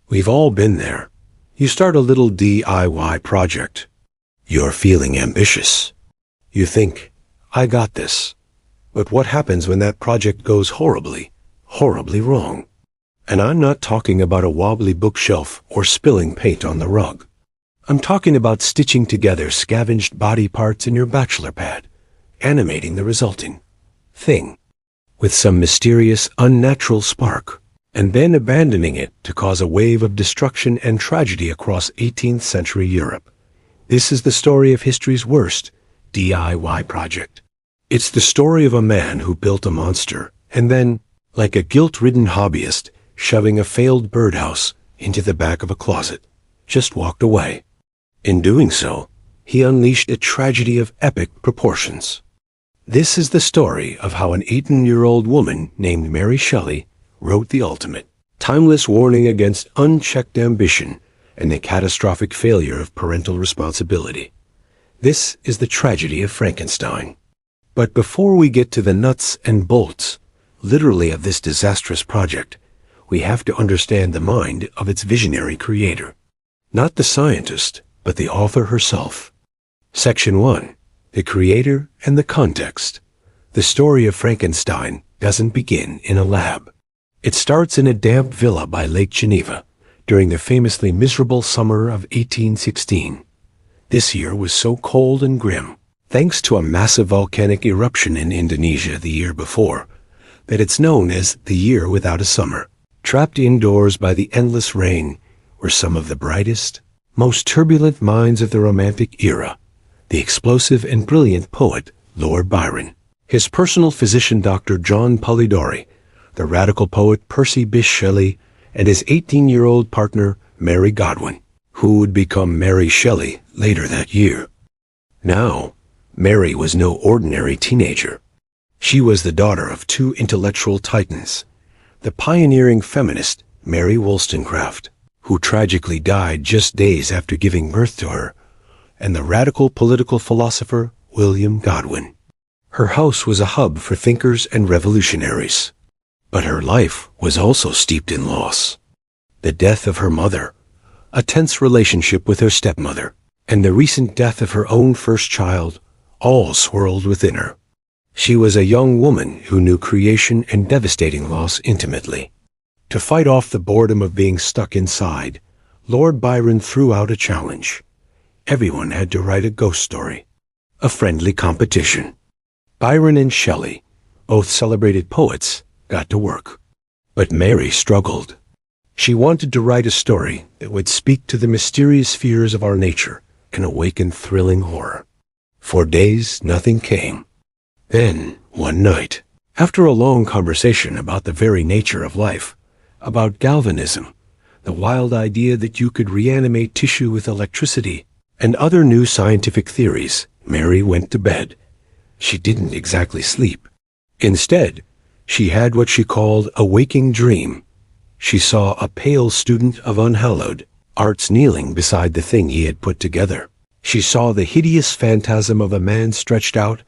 We've all been there. You start a little DIY project. You're feeling ambitious. You think, I got this. But what happens when that project goes horribly, horribly wrong? And I'm not talking about a wobbly bookshelf or spilling paint on the rug. I'm talking about stitching together scavenged body parts in your bachelor pad, animating the resulting thing with some mysterious, unnatural spark, and then abandoning it to cause a wave of destruction and tragedy across 18th century Europe. This is the story of history's worst DIY project. It's the story of a man who built a monster and then, like a guilt-ridden hobbyist, shoving a failed birdhouse into the back of a closet, just walked away. In doing so, he unleashed a tragedy of epic proportions. This is the story of how an 18-year-old woman named Mary Shelley wrote the ultimate, timeless warning against unchecked ambition and the catastrophic failure of parental responsibility. This is the tragedy of Frankenstein. But before we get to the nuts and bolts, literally, of this disastrous project, we have to understand the mind of its visionary creator. Not the scientist, but the author herself. Section 1. The creator and the context. The story of Frankenstein doesn't begin in a lab. It starts in a damp villa by Lake Geneva during the famously miserable summer of 1816. This year was so cold and grim, thanks to a massive volcanic eruption in Indonesia the year before, that it's known as the year without a summer. Trapped indoors by the endless rain were some of the brightest, most turbulent minds of the Romantic era, the explosive and brilliant poet Lord Byron, his personal physician Dr. John Polidori, the radical poet Percy Bysshe Shelley, and his 18-year-old partner Mary Godwin, who would become Mary Shelley later that year. Now, Mary was no ordinary teenager. She was the daughter of two intellectual titans, the pioneering feminist Mary Wollstonecraft, who tragically died just days after giving birth to her, and the radical political philosopher William Godwin. Her house was a hub for thinkers and revolutionaries. But her life was also steeped in loss. The death of her mother, a tense relationship with her stepmother, and the recent death of her own first child all swirled within her. She was a young woman who knew creation and devastating loss intimately. To fight off the boredom of being stuck inside, Lord Byron threw out a challenge. Everyone had to write a ghost story, a friendly competition. Byron and Shelley, both celebrated poets, got to work. But Mary struggled. She wanted to write a story that would speak to the mysterious fears of our nature and awaken thrilling horror. For days, nothing came. Then, one night, after a long conversation about the very nature of life, about galvanism, the wild idea that you could reanimate tissue with electricity, and other new scientific theories, Mary went to bed. She didn't exactly sleep. Instead, she had what she called a waking dream. She saw a pale student of unhallowed arts kneeling beside the thing he had put together. She saw the hideous phantasm of a man stretched out,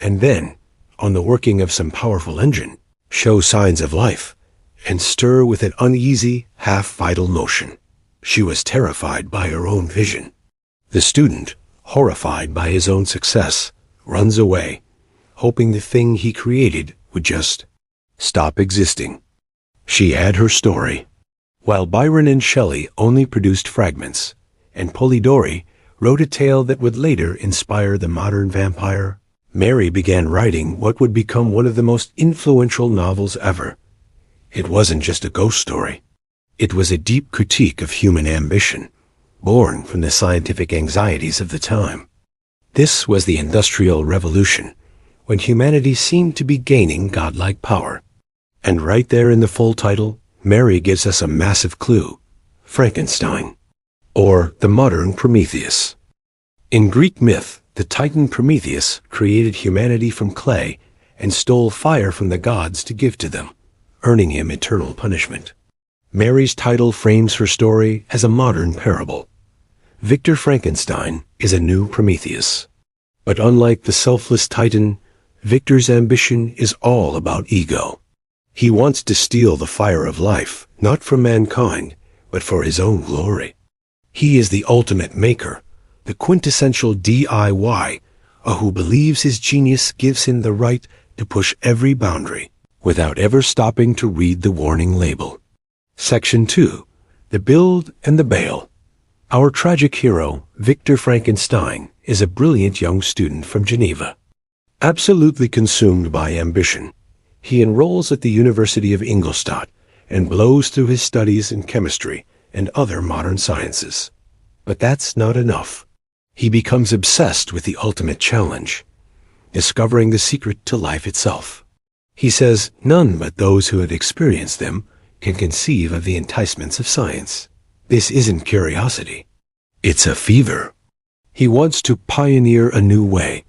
and then, on the working of some powerful engine, show signs of life, and stir with an uneasy, half-vital motion. She was terrified by her own vision. The student, horrified by his own success, runs away, hoping the thing he created would just stop existing. She had her story. While Byron and Shelley only produced fragments, and Polidori wrote a tale that would later inspire the modern vampire, Mary began writing what would become one of the most influential novels ever. It wasn't just a ghost story. It was a deep critique of human ambition, born from the scientific anxieties of the time. This was the Industrial Revolution, when humanity seemed to be gaining godlike power. And right there in the full title, Mary gives us a massive clue: Frankenstein, or the modern Prometheus. In Greek myth, the Titan Prometheus created humanity from clay and stole fire from the gods to give to them, earning him eternal punishment. Mary's title frames her story as a modern parable. Victor Frankenstein is a new Prometheus. But unlike the selfless Titan, Victor's ambition is all about ego. He wants to steal the fire of life, not from mankind, but for his own glory. He is the ultimate maker, the quintessential DIY, who believes his genius gives him the right to push every boundary without ever stopping to read the warning label. Section 2. The Build and the Bail. Our tragic hero, Victor Frankenstein, is a brilliant young student from Geneva. Absolutely consumed by ambition, he enrolls at the University of Ingolstadt and blows through his studies in chemistry and other modern sciences. But that's not enough. He becomes obsessed with the ultimate challenge, discovering the secret to life itself. He says none but those who have experienced them can conceive of the enticements of science. This isn't curiosity. It's a fever. He wants to pioneer a new way,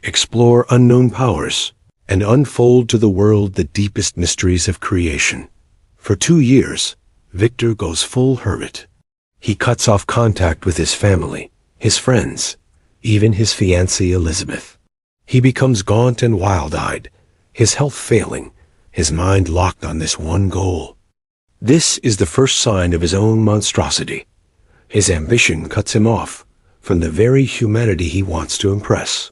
explore unknown powers, and unfold to the world the deepest mysteries of creation. For 2 years, Victor goes full hermit. He cuts off contact with his family, his friends, even his fiancée Elizabeth. He becomes gaunt and wild-eyed, his health failing, his mind locked on this one goal. This is the first sign of his own monstrosity. His ambition cuts him off from the very humanity he wants to impress.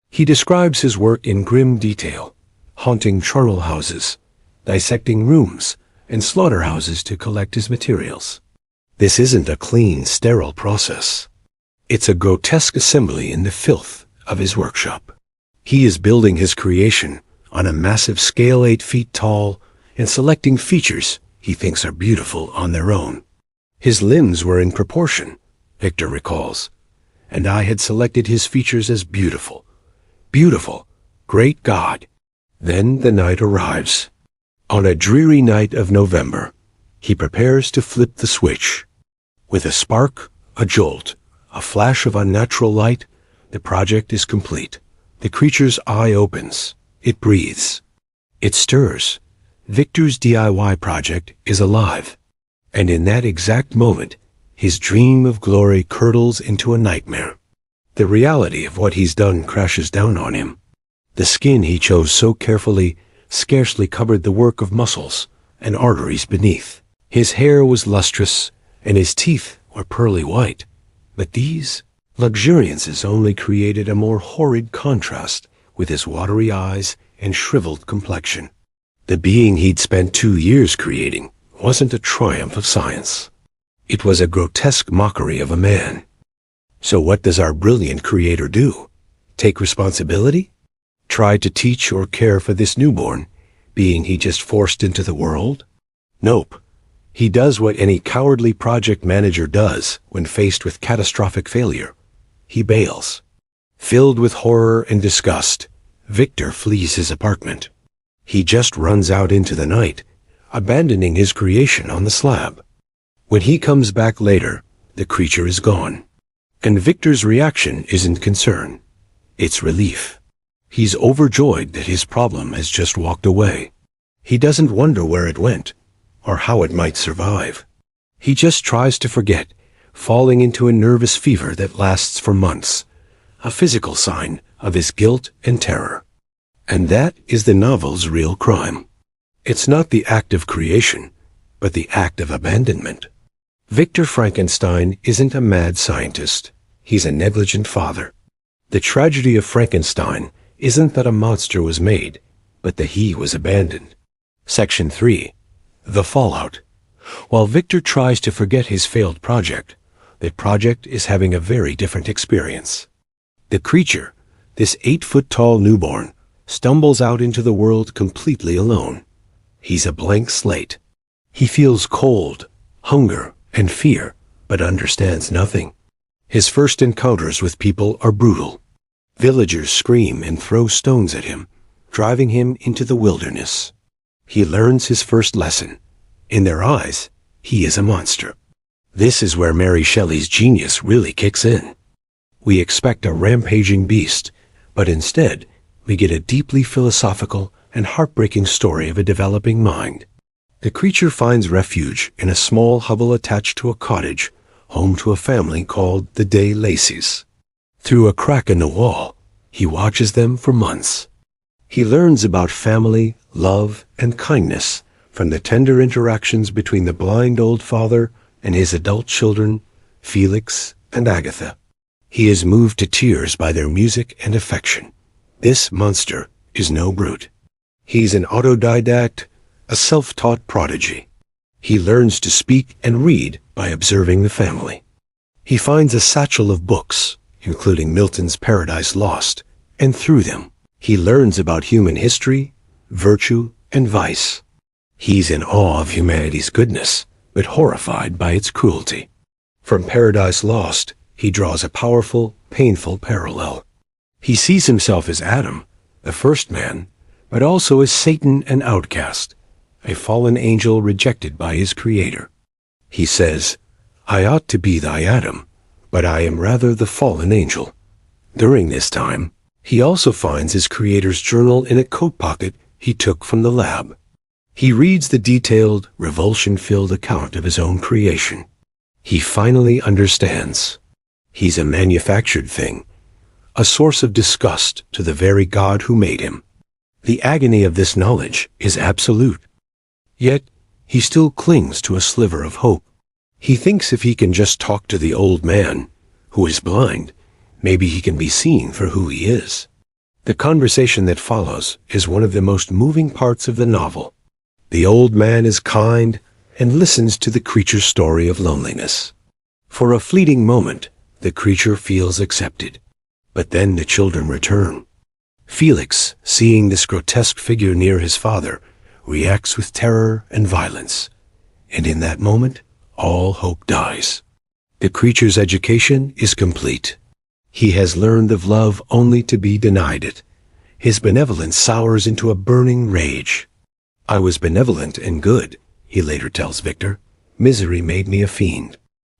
He describes his work in grim detail, haunting charnel houses, dissecting rooms, and slaughterhouses to collect his materials. This isn't a clean, sterile process. It's a grotesque assembly in the filth of his workshop. He is building his creation on a massive scale 8 feet tall and selecting features he thinks are beautiful on their own. His limbs were in proportion, Victor recalls, and I had selected his features as beautiful. Beautiful, great God. Then the night arrives. On a dreary night of November, he prepares to flip the switch. With a spark, a jolt, a flash of unnatural light, the project is complete. The creature's eye opens. It breathes. It stirs. Victor's DIY project is alive. And in that exact moment, his dream of glory curdles into a nightmare. The reality of what he's done crashes down on him. The skin he chose so carefully scarcely covered the work of muscles and arteries beneath. His hair was lustrous, and his teeth were pearly white. But these luxuriances only created a more horrid contrast with his watery eyes and shriveled complexion. The being he'd spent 2 years creating wasn't a triumph of science. It was a grotesque mockery of a man. So what does our brilliant creator do? Take responsibility? Try to teach or care for this newborn, being he just forced into the world? Nope. He does what any cowardly project manager does when faced with catastrophic failure. He bails. Filled with horror and disgust, Victor flees his apartment. He just runs out into the night, abandoning his creation on the slab. When he comes back later, the creature is gone. And Victor's reaction isn't concern. It's relief. He's overjoyed that his problem has just walked away. He doesn't wonder where it went, or how it might survive. He just tries to forget, falling into a nervous fever that lasts for months, a physical sign of his guilt and terror. And that is the novel's real crime. It's not the act of creation, but the act of abandonment. Victor Frankenstein isn't a mad scientist. He's a negligent father. The tragedy of Frankenstein isn't that a monster was made, but that he was abandoned. Section 3. The Fallout. While Victor tries to forget his failed project, the project is having a very different experience. The creature, this 8-foot-tall newborn, stumbles out into the world completely alone. He's a blank slate. He feels cold, hunger, and fear, but understands nothing. His first encounters with people are brutal. Villagers scream and throw stones at him, driving him into the wilderness. He learns his first lesson. In their eyes, he is a monster. This is where Mary Shelley's genius really kicks in. We expect a rampaging beast, but instead, we get a deeply philosophical and heartbreaking story of a developing mind. The creature finds refuge in a small hovel attached to a cottage, home to a family called the De Lacys. Through a crack in the wall, he watches them for months. He learns about family, love, and kindness from the tender interactions between the blind old father, and his adult children, Felix and Agatha. He is moved to tears by their music and affection. This monster is no brute. He's an autodidact, a self-taught prodigy. He learns to speak and read by observing the family. He finds a satchel of books, including Milton's Paradise Lost, and through them, he learns about human history, virtue, and vice. He's in awe of humanity's goodness, but horrified by its cruelty. From Paradise Lost, he draws a powerful, painful parallel. He sees himself as Adam, the first man, but also as Satan, an outcast, a fallen angel rejected by his creator. He says, "I ought to be thy Adam, but I am rather the fallen angel." During this time, he also finds his creator's journal in a coat pocket he took from the lab. He reads the detailed, revulsion-filled account of his own creation. He finally understands. He's a manufactured thing, a source of disgust to the very God who made him. The agony of this knowledge is absolute. Yet, he still clings to a sliver of hope. He thinks if he can just talk to the old man, who is blind, maybe he can be seen for who he is. The conversation that follows is one of the most moving parts of the novel. The old man is kind and listens to the creature's story of loneliness. For a fleeting moment, the creature feels accepted. But then the children return. Felix, seeing this grotesque figure near his father, reacts with terror and violence. And in that moment, all hope dies. The creature's education is complete. He has learned of love only to be denied it. His benevolence sours into a burning rage. "I was benevolent and good," he later tells Victor. "Misery made me a fiend.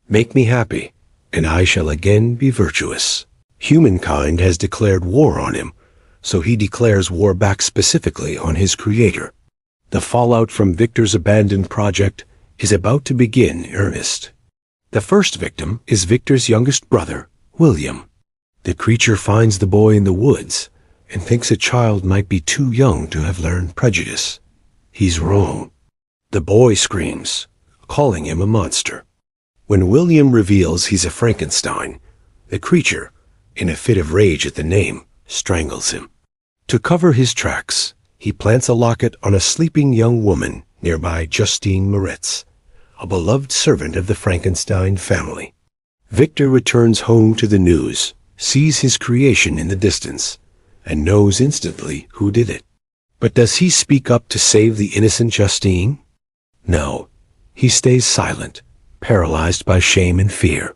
Make me happy, and I shall again be virtuous." Humankind has declared war on him, so he declares war back specifically on his creator. The fallout from Victor's abandoned project is about to begin in earnest. The first victim is Victor's youngest brother, William. The creature finds the boy in the woods and thinks a child might be too young to have learned prejudice. He's wrong. The boy screams, calling him a monster. When William reveals he's a Frankenstein, the creature, in a fit of rage at the name, strangles him. To cover his tracks, he plants a locket on a sleeping young woman nearby, Justine Moritz, a beloved servant of the Frankenstein family. Victor returns home to the news, sees his creation in the distance, and knows instantly who did it. But does he speak up to save the innocent Justine? No, he stays silent, paralyzed by shame and fear.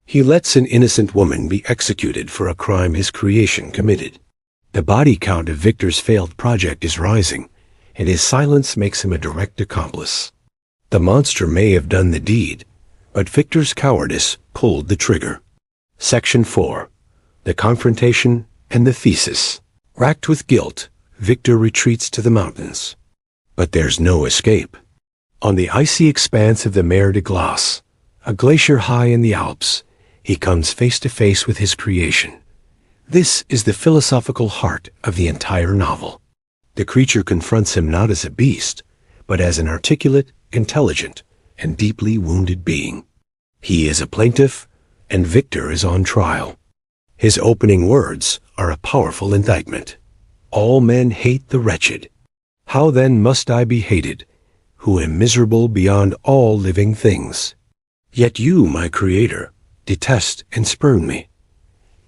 He lets an innocent woman be executed for a crime his creation committed. The body count of Victor's failed project is rising, and his silence makes him a direct accomplice. The monster may have done the deed, but Victor's cowardice pulled the trigger. Section 4. The Confrontation and the Thesis. Racked with guilt, Victor retreats to the mountains. But there's no escape. On the icy expanse of the Mer de Glace, a glacier high in the Alps, he comes face to face with his creation. This is the philosophical heart of the entire novel. The creature confronts him not as a beast, but as an articulate, intelligent, and deeply wounded being. He is a plaintiff, and Victor is on trial. His opening words are a powerful indictment. "All men hate the wretched. How then must I be hated, who am miserable beyond all living things? Yet you, my creator, detest and spurn me."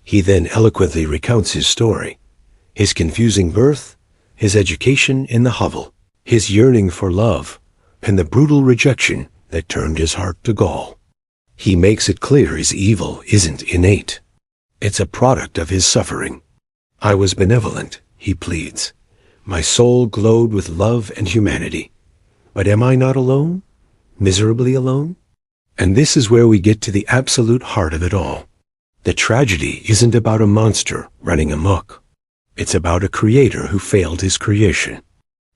He then eloquently recounts his story, his confusing birth, his education in the hovel, his yearning for love, and the brutal rejection that turned his heart to gall. He makes it clear his evil isn't innate. It's a product of his suffering. "I was benevolent," he pleads. "My soul glowed with love and humanity. But am I not alone? Miserably alone?" And this is where we get to the absolute heart of it all. The tragedy isn't about a monster running amok. It's about a creator who failed his creation.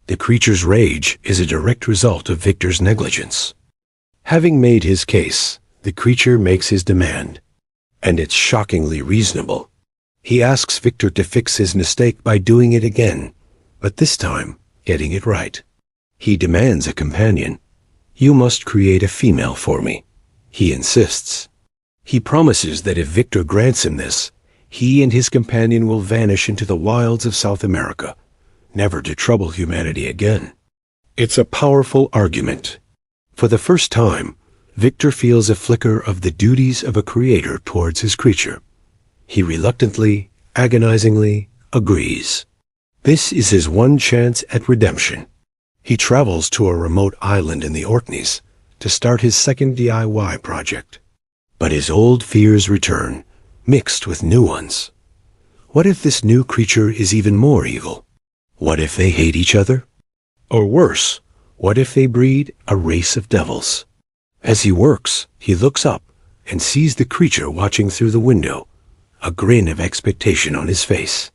The creature's rage is a direct result of Victor's negligence. Having made his case, the creature makes his demand. And it's shockingly reasonable. He asks Victor to fix his mistake by doing it again, but this time, getting it right. He demands a companion. "You must create a female for me. He insists. He promises that if Victor grants him this, he and his companion will vanish into the wilds of South America, never to trouble humanity again. It's a powerful argument. For the first time, Victor feels a flicker of the duties of a creator towards his creature. He reluctantly, agonizingly agrees. This is his one chance at redemption. He travels to a remote island in the Orkneys to start his second DIY project. But his old fears return, mixed with new ones. What if this new creature is even more evil? What if they hate each other? Or worse, what if they breed a race of devils? As he works, he looks up and sees the creature watching through the window, a grin of expectation on his face.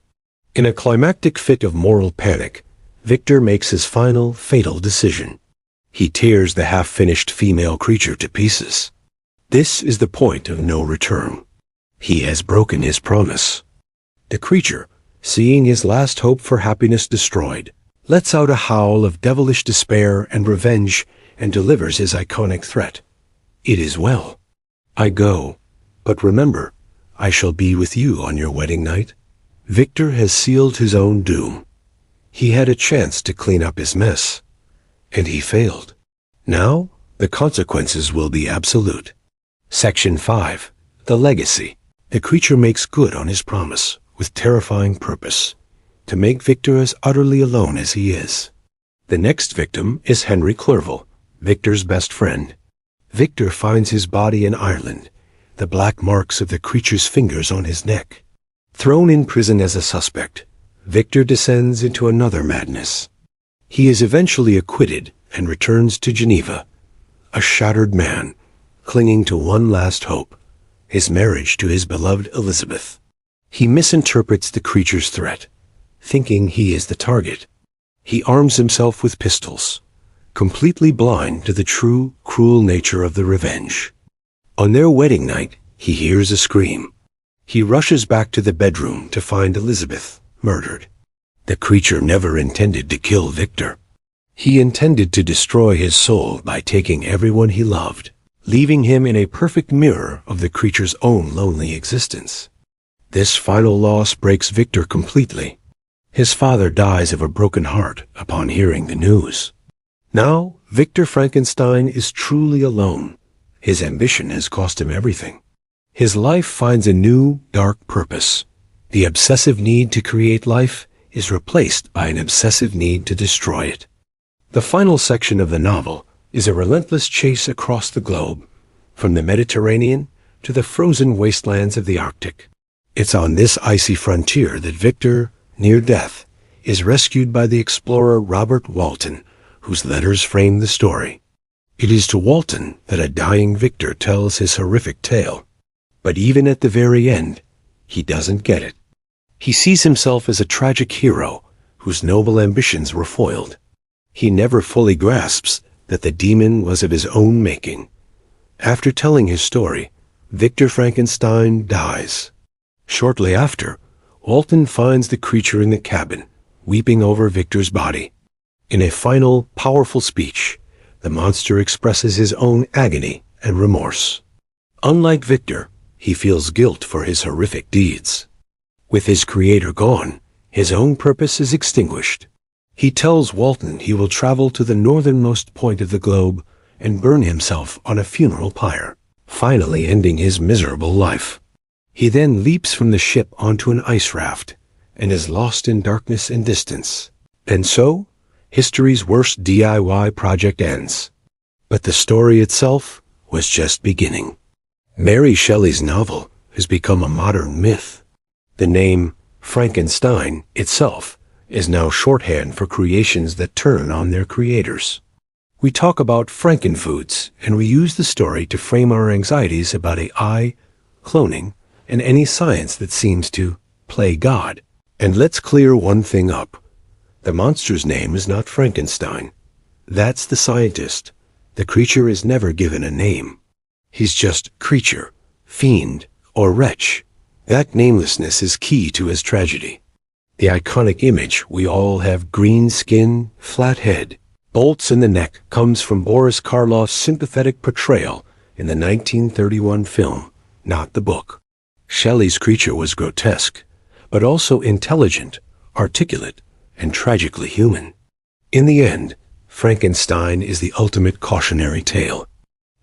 In a climactic fit of moral panic, Victor makes his final, fatal decision. He tears the half-finished female creature to pieces. This is the point of no return. He has broken his promise. The creature, seeing his last hope for happiness destroyed, lets out a howl of devilish despair and revenge and delivers his iconic threat. It is well. I go, but remember, I shall be with you on your wedding night. Victor has sealed his own doom. He had a chance to clean up his mess, and he failed. Now, the consequences will be absolute. Section 5. The Legacy. The creature makes good on his promise, with terrifying purpose, to make Victor as utterly alone as he is. The next victim is Henry Clerval, Victor's best friend. Victor finds his body in Ireland, the black marks of the creature's fingers on his neck. Thrown in prison as a suspect, Victor descends into another madness. He is eventually acquitted and returns to Geneva, a shattered man, clinging to one last hope, his marriage to his beloved Elizabeth. He misinterprets the creature's threat, thinking he is the target. He arms himself with pistols, completely blind to the true, cruel nature of the revenge. On their wedding night, he hears a scream. He rushes back to the bedroom to find Elizabeth murdered. The creature never intended to kill Victor. He intended to destroy his soul by taking everyone he loved, leaving him in a perfect mirror of the creature's own lonely existence. This final loss breaks Victor completely. His father dies of a broken heart upon hearing the news. Now, Victor Frankenstein is truly alone. His ambition has cost him everything. His life finds a new, dark purpose. The obsessive need to create life is replaced by an obsessive need to destroy it. The final section of the novel is a relentless chase across the globe, from the Mediterranean to the frozen wastelands of the Arctic. It's on this icy frontier that Victor, near death, is rescued by the explorer Robert Walton, whose letters frame the story. It is to Walton that a dying Victor tells his horrific tale. But even at the very end, he doesn't get it. He sees himself as a tragic hero whose noble ambitions were foiled. He never fully grasps that the demon was of his own making. After telling his story, Victor Frankenstein dies. Shortly after, Walton finds the creature in the cabin, weeping over Victor's body. In a final, powerful speech, the monster expresses his own agony and remorse. Unlike Victor, he feels guilt for his horrific deeds. With his creator gone, his own purpose is extinguished. He tells Walton he will travel to the northernmost point of the globe and burn himself on a funeral pyre, finally ending his miserable life. He then leaps from the ship onto an ice raft and is lost in darkness and distance. And so, history's worst DIY project ends. But the story itself was just beginning. Mary Shelley's novel has become a modern myth. The name Frankenstein itself is now shorthand for creations that turn on their creators. We talk about frankenfoods, and we use the story to frame our anxieties about AI, cloning, and any science that seems to play God. And let's clear one thing up. The monster's name is not Frankenstein. That's the scientist. The creature is never given a name. He's just creature, fiend, or wretch. That namelessness is key to his tragedy. The iconic image we all have, green skin, flat head, bolts in the neck, comes from Boris Karloff's sympathetic portrayal in the 1931 film, not the book. Shelley's creature was grotesque, but also intelligent, articulate, and tragically human. In the end, Frankenstein is the ultimate cautionary tale.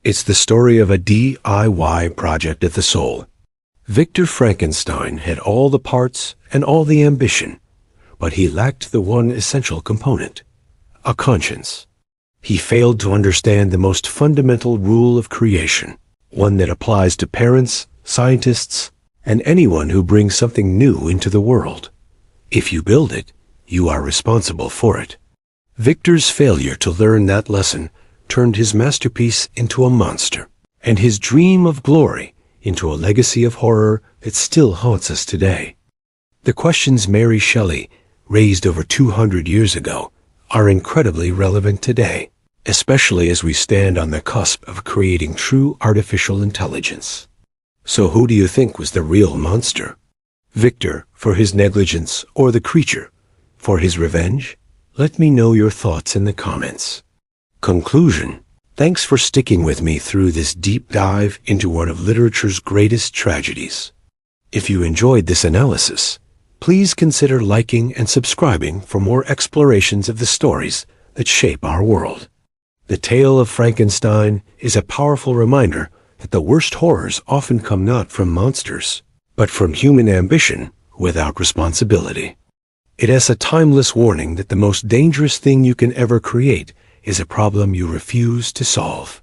It's the story of a DIY project of the soul. Victor Frankenstein had all the parts and all the ambition, but he lacked the one essential component, a conscience. He failed to understand the most fundamental rule of creation, one that applies to parents, scientists, and anyone who brings something new into the world. If you build it, you are responsible for it. Victor's failure to learn that lesson turned his masterpiece into a monster, and his dream of glory into a legacy of horror that still haunts us today. The questions Mary Shelley raised over 200 years ago are incredibly relevant today, especially as we stand on the cusp of creating true artificial intelligence. So who do you think was the real monster? Victor for his negligence, or the creature for his revenge? Let me know your thoughts in the comments. Conclusion: thanks for sticking with me through this deep dive into one of literature's greatest tragedies. If you enjoyed this analysis, please consider liking and subscribing for more explorations of the stories that shape our world. The tale of Frankenstein is a powerful reminder that the worst horrors often come not from monsters, but from human ambition without responsibility. It is a timeless warning that the most dangerous thing you can ever create is a problem you refuse to solve.